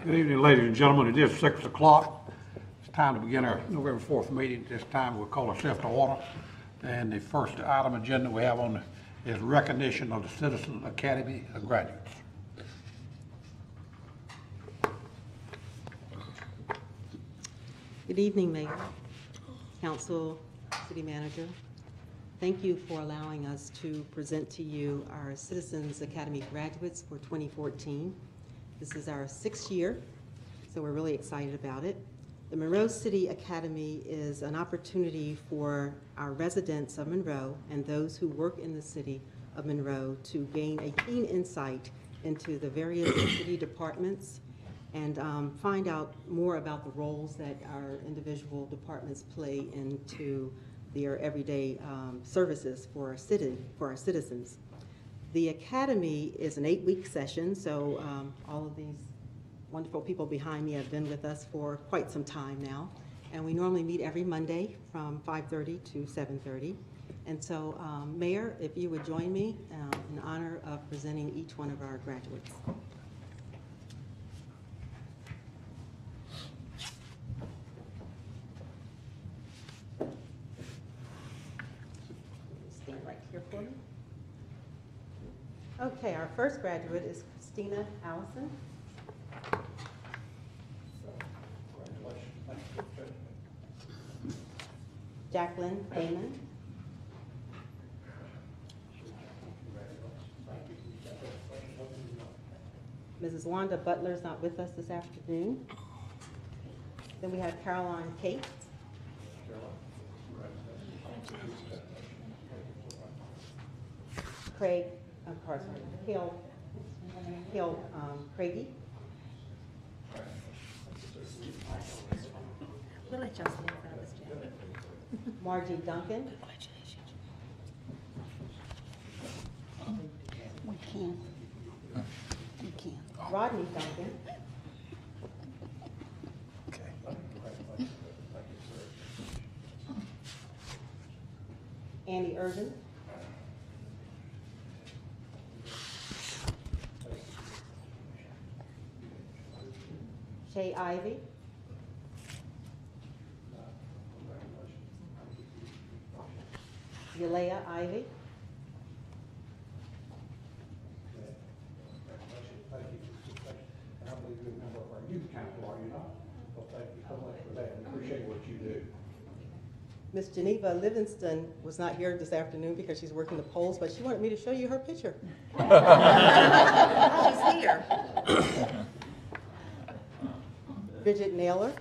Good evening, ladies and gentlemen. It is 6 o'clock. It's time to begin our November 4th meeting. This time we'll call ourselves to order. And the first item agenda we have on is recognition of the Citizen Academy of Graduates. Good evening, Mayor, Council, City Manager. Thank you for allowing us to present to you our Citizens Academy graduates for 2014. This is our 6th year, so we're really excited about it. The Monroe City Academy is an opportunity for our residents of Monroe and those who work in the city of Monroe to gain a keen insight into the various city departments and find out more about the roles that our individual departments play into their everyday services for our citizens. The Academy is an 8-week session, so all of these wonderful people behind me have been with us for quite some time now. And we normally meet every Monday from 5:30 to 7:30. And so, Mayor, if you would join me in honor of presenting each one of our graduates. Stand right here for me. Okay, our first graduate is Christina Allison. Jacqueline Heyman. Mrs. Wanda Butler is not with us this afternoon. Then we have Caroline Kate. Hale Craigie. We'll let y'all stand in front of us, Jack. Margie Duncan. We can. We can. Rodney Duncan. Andy Irvin. Shay Ivy. Yalea Ivy. Thank you. And I believe you're a member of our youth council, are you not? Well, thank you so much for that. We appreciate what you do. Miss Geneva Livingston was not here this afternoon because she's working the polls, but she wanted me to show you her picture. She's here. Bridget Naylor.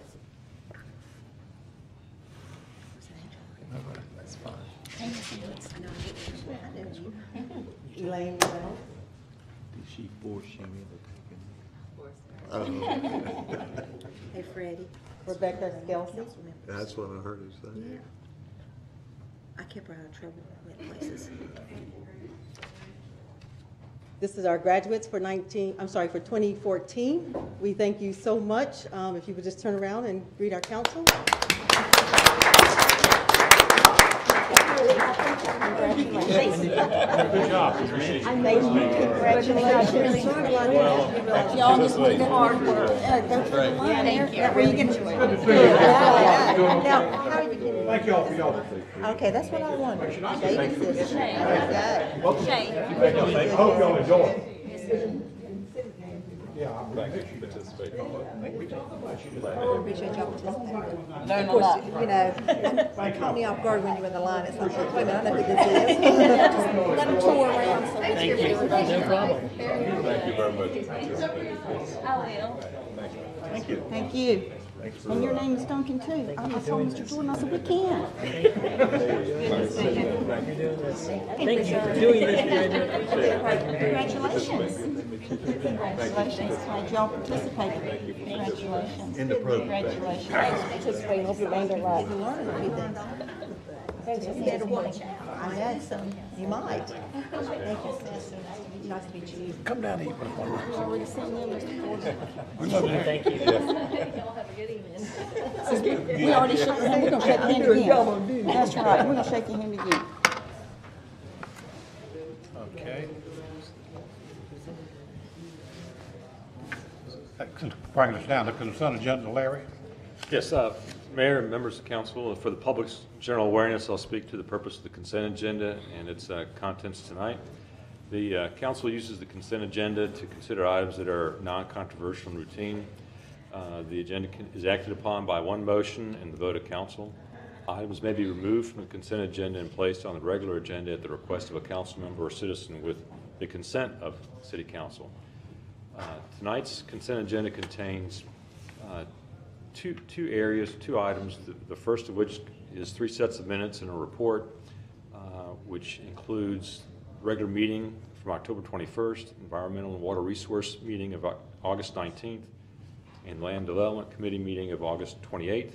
Elaine Reynolds. Did she force you into taking? Hey, Freddie. Rebecca Skelsey. That's what I heard her say. Yeah. I kept her out of trouble at places. This is our graduates for 2014. We thank you so much. If you would just turn around and greet our council. Congratulations. Good job. Appreciate you. Congratulations. Y'all just put in hard work. Go to the line there. Where you going to Now, how are you getting? Thank you all for y'all. Okay, that's what I wanted. Shay. I hope y'all enjoy it. Yeah, I'm glad that you participate. I appreciate y'all participating. Learn a lot. You know, it caught me off guard when you were in the line. It's like, wait a minute, I know who this is. Let them tour around. So thank you. No problem. Thank you very much. I will. Thank you. Thank you. And your name is Duncan too. I told Mr. Jordan, I said, we can. Thank you for doing this, Congratulations. Congratulations. Glad y'all participated. Congratulations. In the program. Congratulations. Participating. Hope you learned a lot. You learned a few things. You better watch out. I know. You might. Thank you, sis. Nice to meet you. Come down and eat with one. You already seen them, Mr. Jordan. Thank you. Y'all have a good evening. We already shook your hand. We're going to shake your hand again. That's right. We're going to shake your hand again. Okay. Bringing us down to consent agenda, Larry. Yes, Mayor and members of council, for the public's general awareness, I'll speak to the purpose of the consent agenda and its contents tonight. The council uses the consent agenda to consider items that are non-controversial and routine. The agenda is acted upon by one motion and the vote of council. Items may be removed from the consent agenda and placed on the regular agenda at the request of a council member or citizen with the consent of City Council. Tonight's consent agenda contains two areas, two items, the first of which is 3 sets of minutes and a report, which includes regular meeting from October 21st, Environmental and Water Resource meeting of August 19th, and Land Development Committee meeting of August 28th.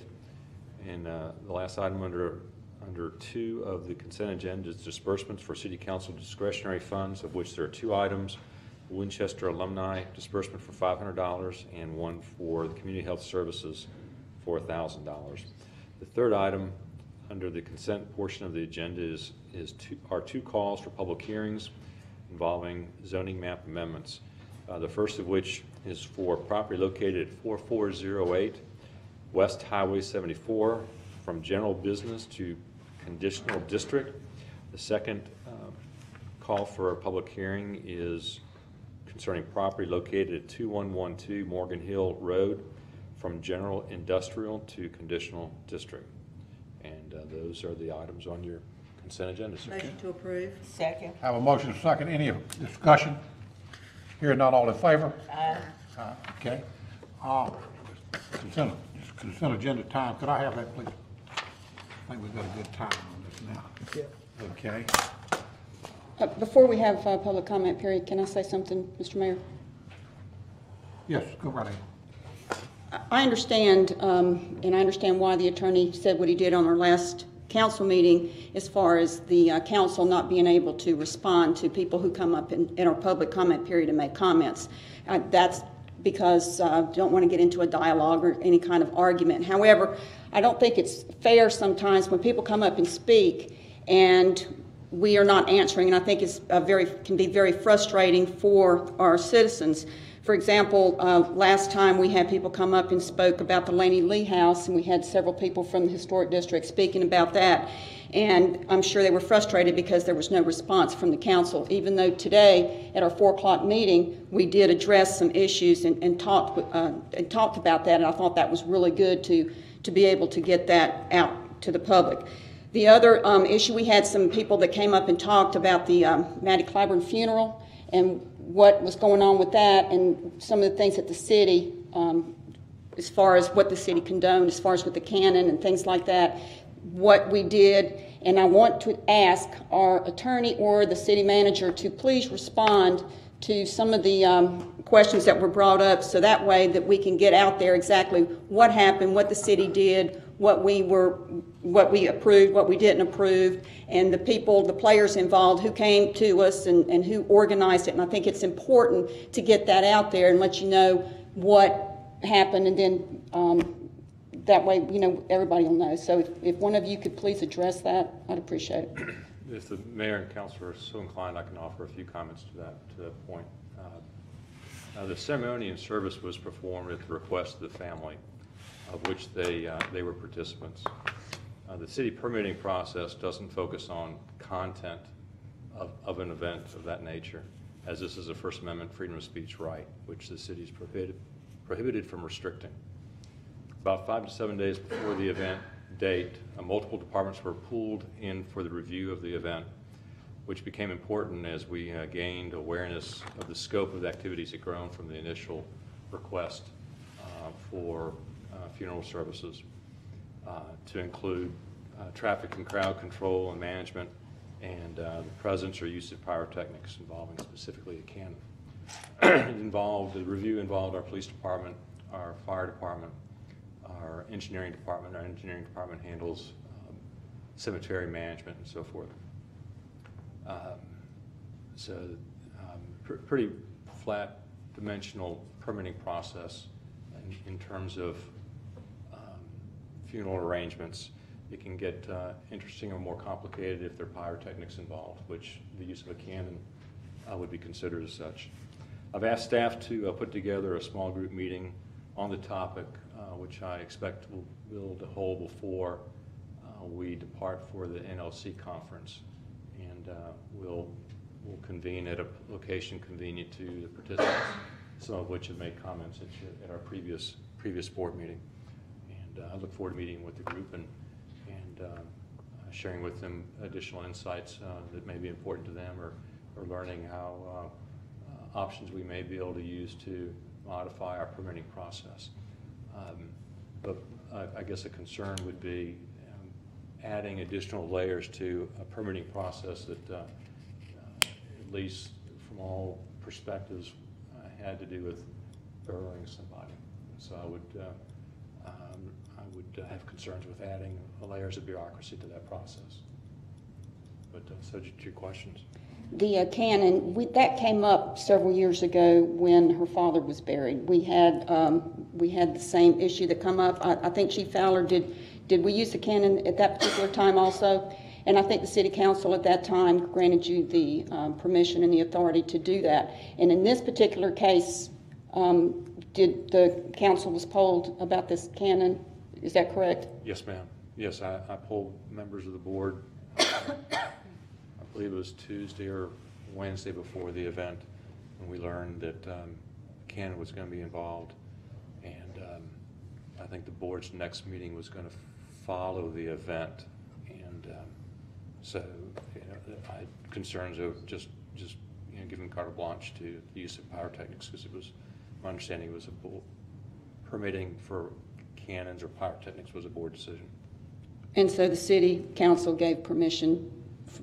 And the last item under 2 of the consent agenda is disbursements for City Council discretionary funds, of which there are 2 items: Winchester alumni disbursement for $500 and one for the Community Health Services for $1,000. The third item under the consent portion of the agenda are 2 calls for public hearings involving zoning map amendments. The first of which is for property located at 4408 West Highway 74 from general business to conditional district. The second call for a public hearing is concerning property located at 2112 Morgan Hill Road from general industrial to conditional district. And those are the items on your consent agenda, sir. Motion to approve. Second. Have a motion second. Any discussion? Hearing none, all in favor? Aye. Okay. Consent agenda time. Could I have that, please? I think we've got a good time on this now. Yeah. Okay. Before we have public comment period, can I say something, Mr. Mayor? Yes, go right ahead. I understand, and I understand why the attorney said what he did on our last council meeting as far as the council not being able to respond to people who come up in our public comment period and make comments. That's because I don't want to get into a dialogue or any kind of argument. However, I don't think it's fair sometimes when people come up and speak and we are not answering, and I think it's can be very frustrating for our citizens. For example, last time we had people come up and spoke about the Laney Lee House, and we had several people from the historic district speaking about that. And I'm sure they were frustrated because there was no response from the council, even though today at our 4 o'clock meeting, we did address some issues and talked about that, and I thought that was really good to be able to get that out to the public. The other issue, we had some people that came up and talked about the Maddie Clyburn funeral and what was going on with that, and some of the things that the city, as far as what the city condoned, as far as with the canon and things like that, what we did. And I want to ask our attorney or the city manager to please respond to some of the questions that were brought up, so that way that we can get out there exactly what happened, what the city did, what we approved, what we didn't approve, and the people, the players involved who came to us and who organized it. And I think it's important to get that out there and let you know what happened, and then that way, everybody will know. So if one of you could please address that, I'd appreciate it. If the mayor and council are so inclined, I can offer a few comments to that point. The ceremony and service was performed at the request of the family, of which they were participants. The city permitting process doesn't focus on content of an event of that nature, as this is a First Amendment freedom of speech right, which the city is prohibited from restricting. About 5 to 7 days before the event date, multiple departments were pulled in for the review of the event, which became important as we gained awareness of the scope of the activities that grown from the initial request for funeral services to include traffic and crowd control and management, and the presence or use of pyrotechnics involving specifically a cannon. The review involved our police department, our fire department, our engineering department. Our engineering department handles cemetery management and so forth. Pretty flat dimensional permitting process in terms of funeral arrangements. It can get interesting or more complicated if there are pyrotechnics involved, which the use of a cannon would be considered as such. I've asked staff to put together a small group meeting on the topic, which I expect we'll be able to hold before we depart for the NLC conference. And we'll convene at a location convenient to the participants, some of which have made comments at our previous board meeting. And I look forward to meeting with the group and sharing with them additional insights that may be important to them, or learning how options we may be able to use to modify our permitting process. But I guess a concern would be adding additional layers to a permitting process that at least from all perspectives had to do with burying somebody. So I would have concerns with adding layers of bureaucracy to that process. But subject to your questions. The canon, that came up several years ago when her father was buried. We had the same issue that come up. I think Chief Fowler, did we use the canon at that particular time also? And I think the City Council at that time granted you the permission and the authority to do that. And in this particular case, did the council was polled about this canon? Is that correct? Yes, ma'am. Yes, I polled members of the board. I believe it was Tuesday or Wednesday before the event when we learned that Canon was going to be involved, and I think the board's next meeting was going to follow the event, and so I had concerns of just giving carte blanche to the use of pyrotechnics, because it was my understanding it was permitting for cannons or pyrotechnics was a board decision. And so the City Council gave permission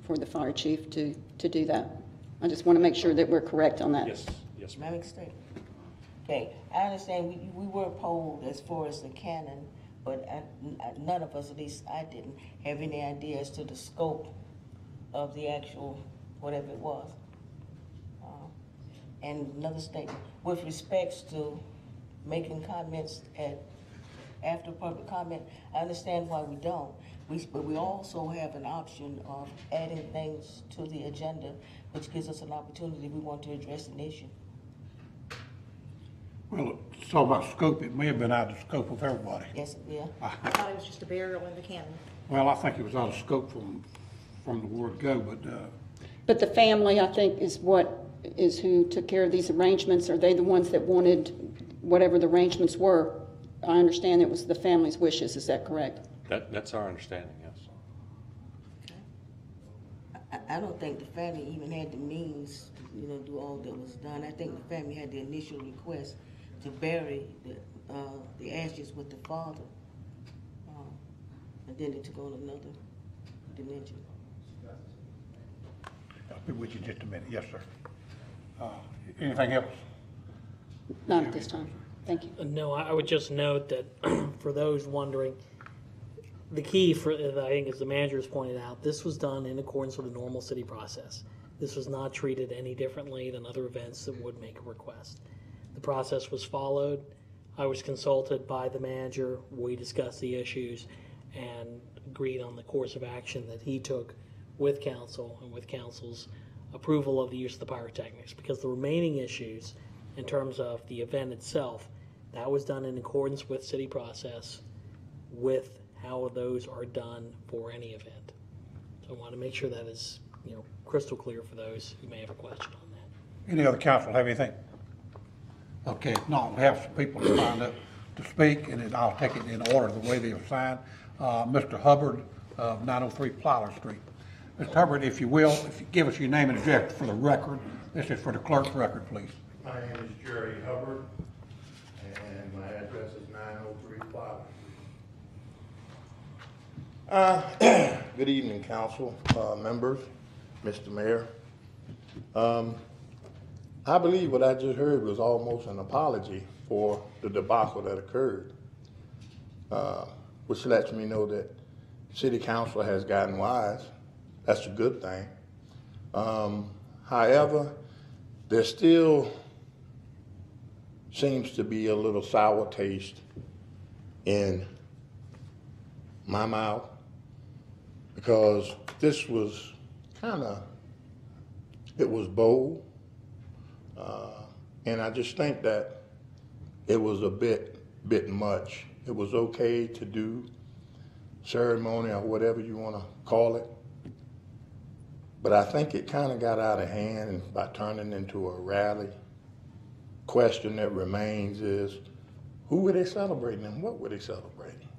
for the fire chief to do that. I just want to make sure that we're correct on that. Yes, yes, May I ma'am. make a statement? Okay, I understand we were polled as far as the canon, but none of us, at least I didn't, have any idea as to the scope of the actual, whatever it was. And another statement, with respects to making comments after public comment, I understand why we don't. But we also have an option of adding things to the agenda, which gives us an opportunity if we want to address an issue. Well, it's all about scope. It may have been out of scope of everybody. Yes, yeah. I thought it was just a burial in the canon. Well, I think it was out of scope from the word go, But the family, I think, is who took care of these arrangements. Are they the ones that wanted whatever the arrangements were? I understand it was the family's wishes. Is that correct? That's our understanding, yes. I don't think the family even had the means to, do all that was done. I think the family had the initial request to bury the ashes with the father, and then it took on another dimension. I'll be with you just a minute. Yes, sir. Anything else? Not at this time. Thank you. No, I would just note that for those wondering, the key for, I think, as the manager has pointed out, this was done in accordance with the normal city process. This was not treated any differently than other events that would make a request. The process was followed. I was consulted by the manager. We discussed the issues and agreed on the course of action that he took with council and with council's approval of the use of the pyrotechnics, because the remaining issues in terms of the event itself, that was done in accordance with city process with how those are done for any event. So I want to make sure that is, crystal clear for those who may have a question on that. Any other council have anything? Okay, if not, we have some people lined up to speak, and then I'll take it in order the way they were signed. Mr. Hubbard of 903 Plyler Street. Mr. Hubbard, if you will, if you give us your name and address for the record. This is for the clerk's record, please. My name is Jerry Hubbard, and my address is 903 Plyler. Good evening, council members, Mr. Mayor. I believe what I just heard was almost an apology for the debacle that occurred, which lets me know that City Council has gotten wise. That's a good thing. However, there still seems to be a little sour taste in my mouth, because this was it was bold, And I just think that it was a bit much. It was okay to do ceremony or whatever you want to call it, but I think it kind of got out of hand by turning into a rally. Question that remains is, who were they celebrating and what were they celebrating?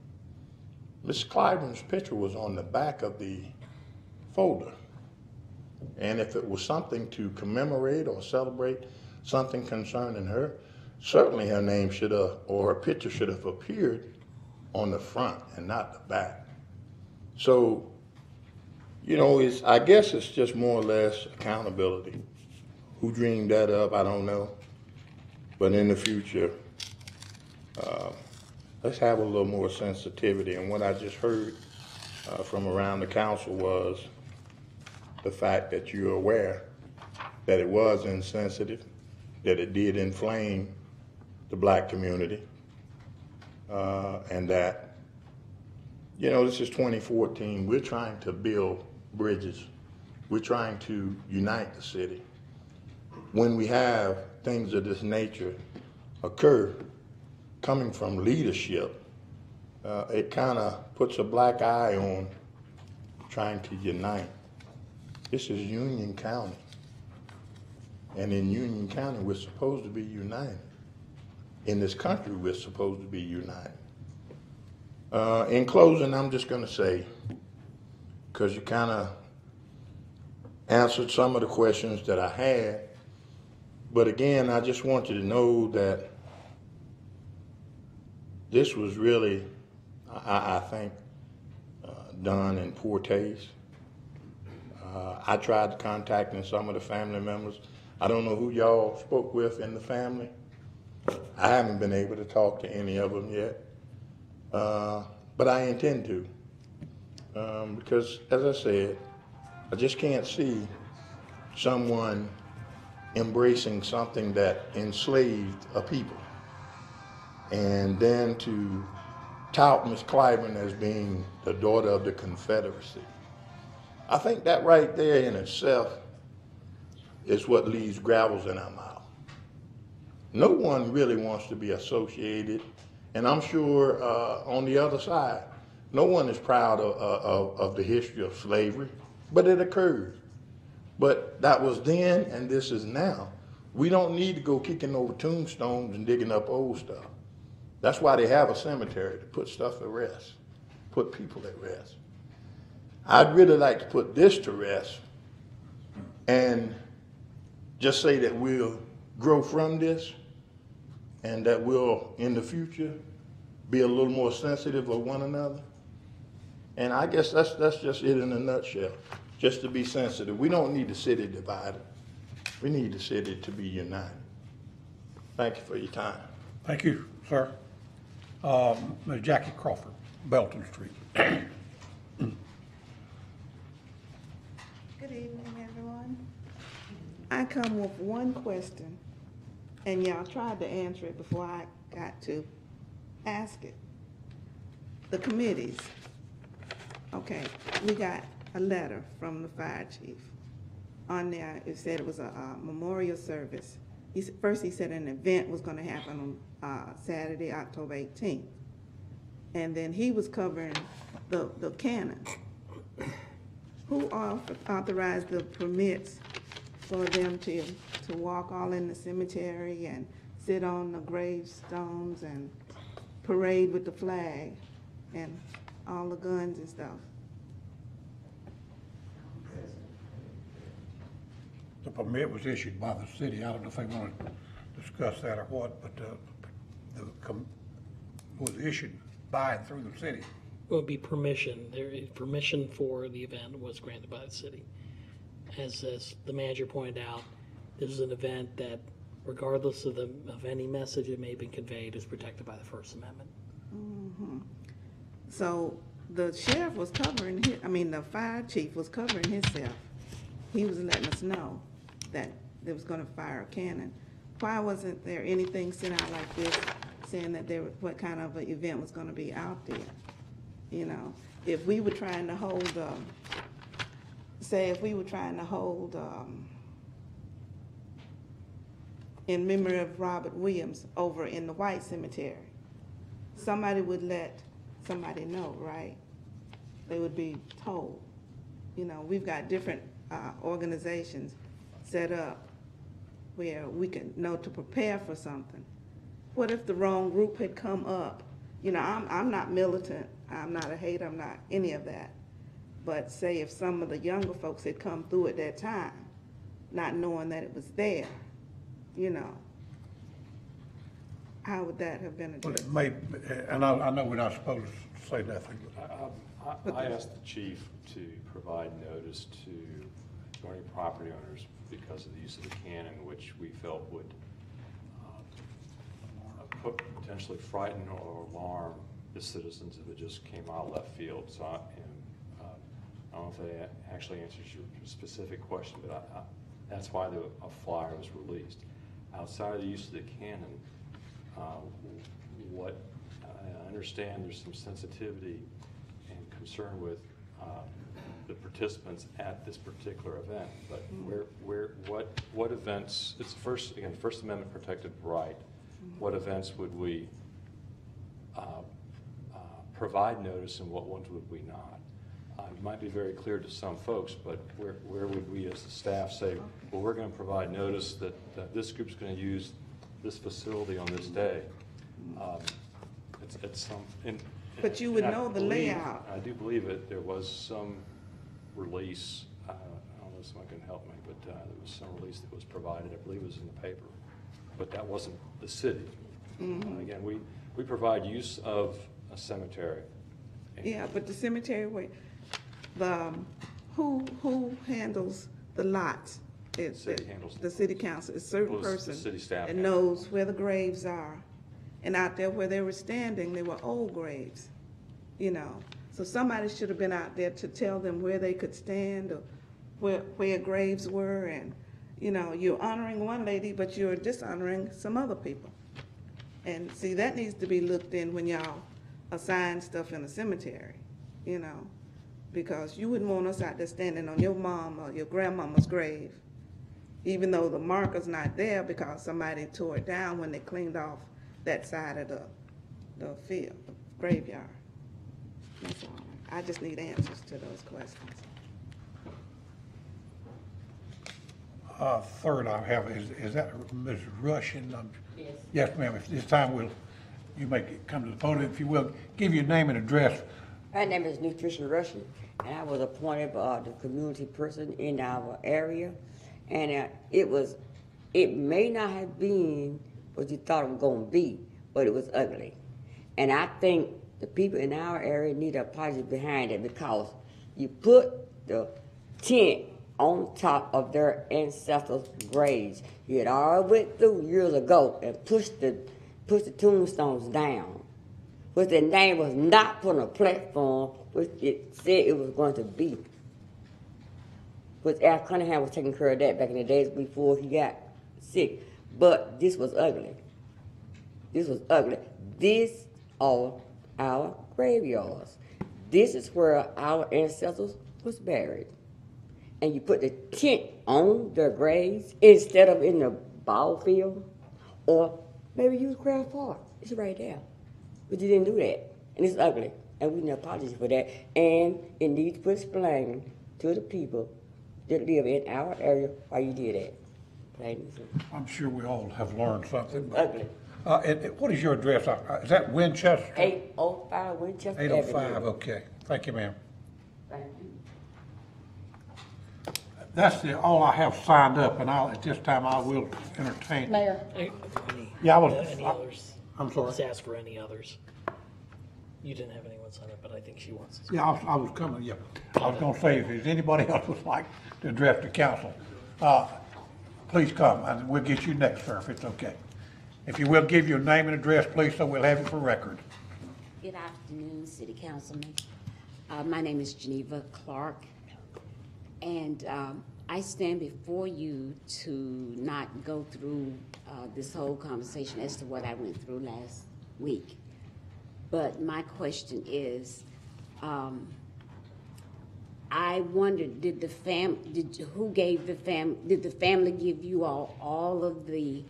Ms. Clyburne's picture was on the back of the folder. And if it was something to commemorate or celebrate something concerning her, certainly her name should have, or her picture should have appeared on the front and not the back. So, you know, I guess it's just more or less accountability. Who dreamed that up, I don't know. But in the future, let's have a little more sensitivity. And what I just heard from around the council was the fact that you're aware that it was insensitive, that it did inflame the black community, and that, you know, this is 2014. We're trying to build bridges. We're trying to unite the city. When we have things of this nature occur coming from leadership, it kind of puts a black eye on trying to unite. This is Union County. And in Union County, we're supposed to be united. In this country, we're supposed to be united. In closing, I'm just going to say, because you kind of answered some of the questions that I had, but again, I just want you to know that this was really, I think, done in poor taste. I tried contacting some of the family members. I don't know who y'all spoke with in the family. I haven't been able to talk to any of them yet, but I intend to, because as I said, I just can't see someone embracing something that enslaved a people, and then to tout Miss Clyburne as being the daughter of the Confederacy. I think that right there in itself is what leaves gravels in our mouth. No one really wants to be associated, and I'm sure on the other side, no one is proud of the history of slavery, but it occurred. But that was then, and this is now. We don't need to go kicking over tombstones and digging up old stuff. That's why they have a cemetery, to put stuff at rest, put people at rest. I'd really like to put this to rest and just say that we'll grow from this and that we'll, in the future, be a little more sensitive of one another. And I guess that's just it in a nutshell, just to be sensitive. We don't need the city divided. We need the city to be united. Thank you for your time. Thank you, sir. Ms. Jackie Crawford, Belton Street. Good evening, everyone. I come with one question, and y'all tried to answer it before I got to ask it. The committees. Okay, we got a letter from the fire chief. On there, it said it was a memorial service. First, he said an event was going to happen on Saturday, October 18th. And then he was covering the cannon. Who authorized the permits for them to walk all in the cemetery and sit on the gravestones and parade with the flag and all the guns and stuff? The permit was issued by the city. I don't know if they want to discuss that or what, but was issued by and through the city. It would be permission. Permission for the event was granted by the city. As the manager pointed out, this is an event that, regardless of any message that may have been conveyed, is protected by the First Amendment. Mm-hmm. So the sheriff was covering the fire chief was covering himself. He was letting us know that they was going to fire a cannon. Why wasn't there anything sent out like this saying that what kind of an event was going to be out there? You know, if we were trying to hold, in memory of Robert Williams over in the White Cemetery, somebody would let somebody know, right? They would be told. You know, we've got different organizations set up where we can know to prepare for something. What if the wrong group had come up? You know, I'm not militant, I'm not a hater, I'm not any of that. But say if some of the younger folks had come through at that time, not knowing that it was there, you know, how would that have been Well, addressed? it may, and I know we're not supposed to say nothing, I asked the chief to provide notice to adjoining property owners because of the use of the cannon, which we felt would potentially frighten or alarm the citizens if it just came out of left field. So I don't know if that actually answers your specific question, but that's why a flyer was released. Outside of the use of the cannon, what I understand there's some sensitivity and concern with the participants at this particular event, but what events, it's First Amendment protected right, what events would we provide notice and what ones would we not? It might be very clear to some folks, but where would we as the staff say, well, we're going to provide notice that this group's going to use this facility on this day? It's some. But you would know the layout. I do believe it. There was some release. I don't know if someone can help me, but there was some release that was provided. I believe it was in the paper, but that wasn't the city. Again, we provide use of a cemetery. Yeah, but the cemetery, who handles the lots? The city handles the city council. It's a certain Well, it's the person city staff that handles knows where the graves are. And out there where they were standing, they were old graves, you know. So somebody should have been out there to tell them where they could stand or where graves were. And, you know, you're honoring one lady, but you're dishonoring some other people. And see, that needs to be looked in when y'all assign stuff in a cemetery, you know, because you wouldn't want us out there standing on your mom or your grandmama's grave, even though the marker's not there because somebody tore it down when they cleaned off that side of the field, the graveyard. That's all. I just need answers to those questions. Third I have, is that Ms. Russian? Yes. Yes, ma'am. If this time you may come to the podium, if you will, give your name and address. My name is Nutrition Russian, and I was appointed by the community person in our area, and it may not have been what you thought it was going to be, but it was ugly. And I think the people in our area need a apology behind it because you put the tent on top of their ancestors' graves. You had already went through years ago and pushed the tombstones down, which the name was not put on a platform, which it said it was going to be. Which Al Cunningham was taking care of that back in the days before he got sick. But this was ugly. This was ugly. These are our graveyards. This is where our ancestors was buried. And you put the tent on their graves instead of in the ball field, or maybe use Craft Park. It's right there. But you didn't do that. And it's ugly. And we need apologies for that. And it needs to be explained to the people that live in our area why you did that. I'm sure we all have learned something. But, Ugly. and what is your address? Is that Winchester? 805 Winchester 805, Avenue. okay. Thank you, ma'am. Thank you. That's all I have signed up, and at this time I will entertain. Mayor, Yeah, I was. Any others? I'm sorry. Let's ask for any others. You didn't have anyone sign up, but I think she wants to. Yeah, I was coming, yeah. I was gonna say, if there's anybody else would like to address the council, please come, and we'll get you next, sir, if it's okay. If you will, give your name and address, please, so we'll have it for record. Good afternoon, City Councilman. My name is Geneva Clark, and I stand before you to not go through this whole conversation as to what I went through last week. But my question is, I wondered, did the family give you all of the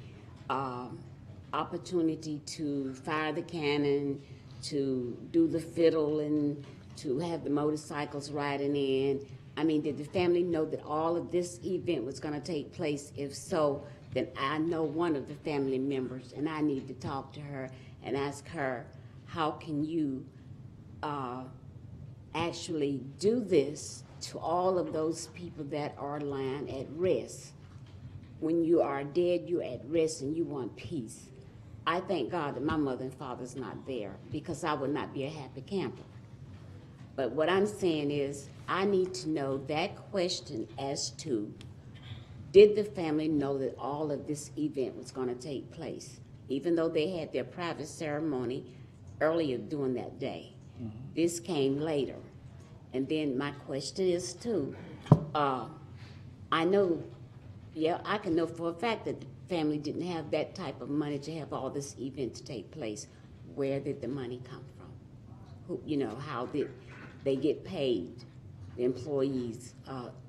opportunity to fire the cannon, to do the fiddle, and to have the motorcycles riding in. I mean, did the family know that all of this event was going to take place? If so, then I know one of the family members, and I need to talk to her and ask her, how can you actually do this to all of those people that are lying at rest? When you are dead, you're at rest and you want peace. I thank God that my mother and father's not there, because I would not be a happy camper. But what I'm saying is, I need to know that question as to, did the family know that all of this event was going to take place, even though they had their private ceremony earlier during that day? This came later. And then my question is too, I know, yeah, I can know for a fact that the family didn't have that type of money to have all this event to take place. Where did the money come from? Who, you know, how did they get paid? The employees,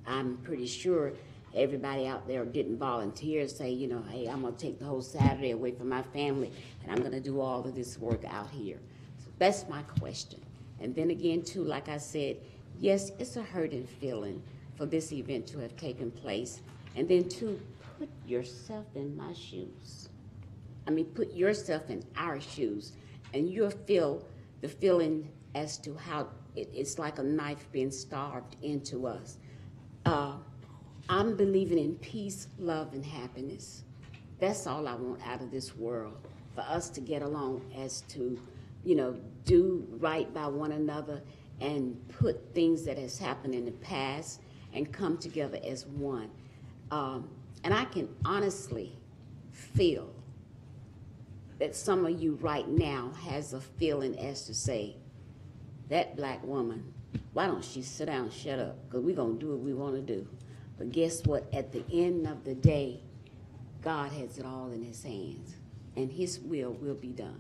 I'm pretty sure everybody out there didn't volunteer, say, you know, hey, I'm gonna take the whole Saturday away from my family and I'm gonna do all of this work out here. So that's my question. And then again too, like I said, yes, it's a hurting feeling for this event to have taken place. And then too, put yourself in my shoes. I mean, put yourself in our shoes, and you'll feel the feeling as to how it's like a knife being starved into us. I'm believing in peace, love, and happiness. That's all I want out of this world, for us to get along as to, you know, do right by one another and put things that has happened in the past and come together as one. And I can honestly feel that some of you right now has a feeling as to say, that black woman, why don't she sit down and shut up? Because we're going to do what we want to do. But guess what? At the end of the day, God has it all in his hands, and his will be done.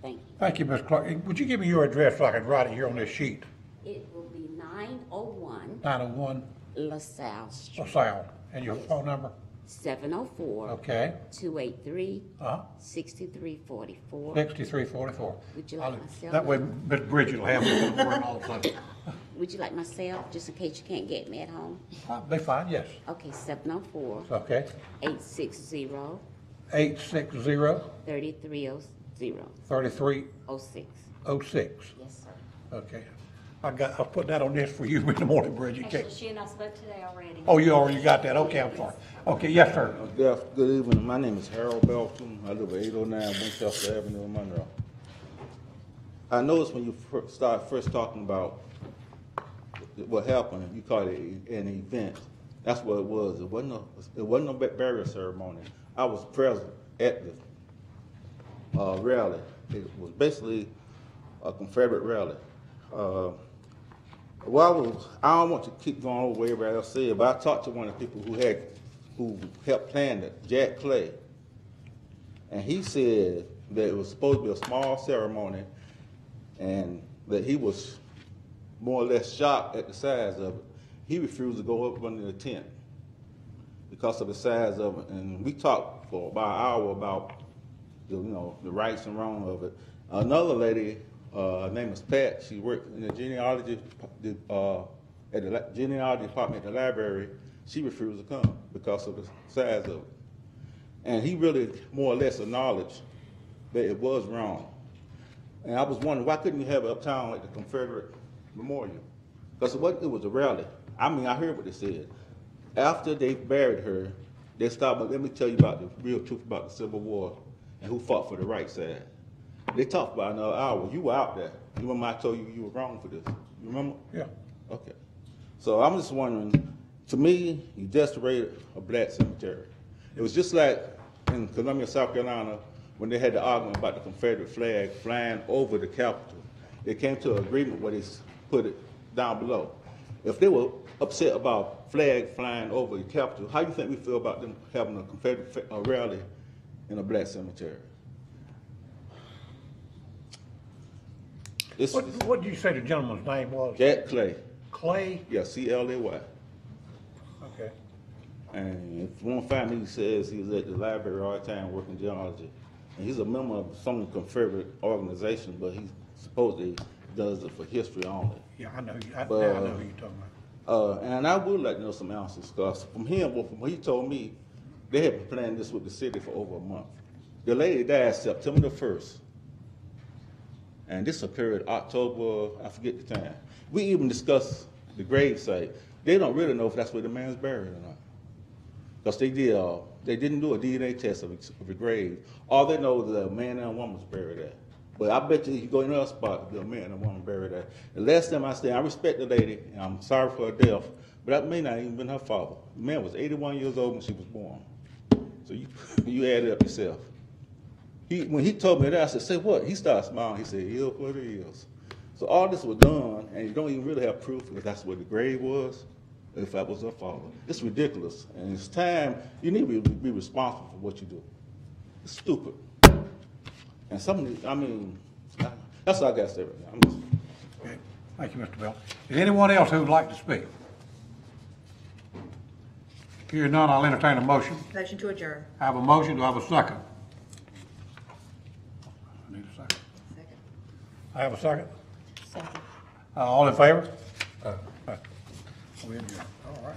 Thank you. Thank you, Ms. Clark. Would you give me your address so I can write it here on this sheet? It will be 901 901 LaSalle Street. LaSalle. And your phone number? 704 Okay. 283 Uh-huh. 6344. 6344. Would you like my cell? That way, Ms. Bridget will have it word all the time. Would you like my cell, just in case you can't get me at home? They fine, yes. Okay, 704 Okay. 860 860 3300 3306. 06. Yes, sir. Okay. I'll put that on this for you in the morning, Bridget. Actually, she and I spoke today already. Oh, you already got that? Okay, I'm sorry. Okay, yes, sir. Good evening. My name is Harold Belton. I live at 809 Winchester Avenue in Monroe. I noticed when you first talking about what happened, you called it an event. That's what it was. It wasn't no burial ceremony. I was present at the rally. It was basically a Confederate rally. I don't want to keep going over what everybody else said, but I talked to one of the people who helped plan it, Jack Clay, and he said that it was supposed to be a small ceremony, and that he was more or less shocked at the size of it. He refused to go up under the tent because of the size of it, and we talked for about an hour about the rights and wrongs of it. Another lady, her name is Pat. She worked in the genealogy at the genealogy department at the library. She refused to come because of the size of it. And he really more or less acknowledged that it was wrong. And I was wondering, why couldn't you have it uptown at the Confederate Memorial? Because it was a rally. I mean, I heard what they said. After they buried her, they stopped, but let me tell you about the real truth about the Civil War and who fought for the right side. They talked about another hour. You were out there. You remember I told you were wrong for this? You remember? Yeah. Okay. So I'm just wondering, to me, you desecrated a black cemetery. It was just like in Columbia, South Carolina, when they had the argument about the Confederate flag flying over the Capitol. They came to an agreement where they put it down below. If they were upset about flag flying over the Capitol, how do you think we feel about them having a Confederate rally in a black cemetery? What did you say the gentleman's name was? Jack Clay. Clay? Yeah, C-L-A-Y. Okay. And if one family says he's at the library all the time working geology, and he's a member of some Confederate organization, but he supposedly does it for history only. Yeah, I know, now I But, know who you're talking about. And I would like to know some answers, because from him, from what he told me, they had been planning this with the city for over a month. The lady died September the 1st. And this occurred October, I forget the time. We even discussed the grave site. They don't really know if that's where the man's buried or not. Because they didn't do a DNA test of the grave. All they know is that a man and a woman was buried there. But I bet you go in another spot, there's a man and a woman buried there. The last time I stayed, I respect the lady, and I'm sorry for her death, but that may not even been her father. The man was 81 years old when she was born. So you add it up yourself. When he told me that, I said, say what? He started smiling. He said, it is what it is. So all this was done, and you don't even really have proof if that's where the grave was, if that was her father. It's ridiculous. And it's time, you need to be responsible for what you do. It's stupid. And that's all I got to say right now. Okay. Thank you, Mr. Bell. Is anyone else who would like to speak? Hearing none, I'll entertain a motion. Motion to adjourn. I have a motion, do I have a second? I need a second. Second. I have a second? Second. All in favor? We adjourn. All right.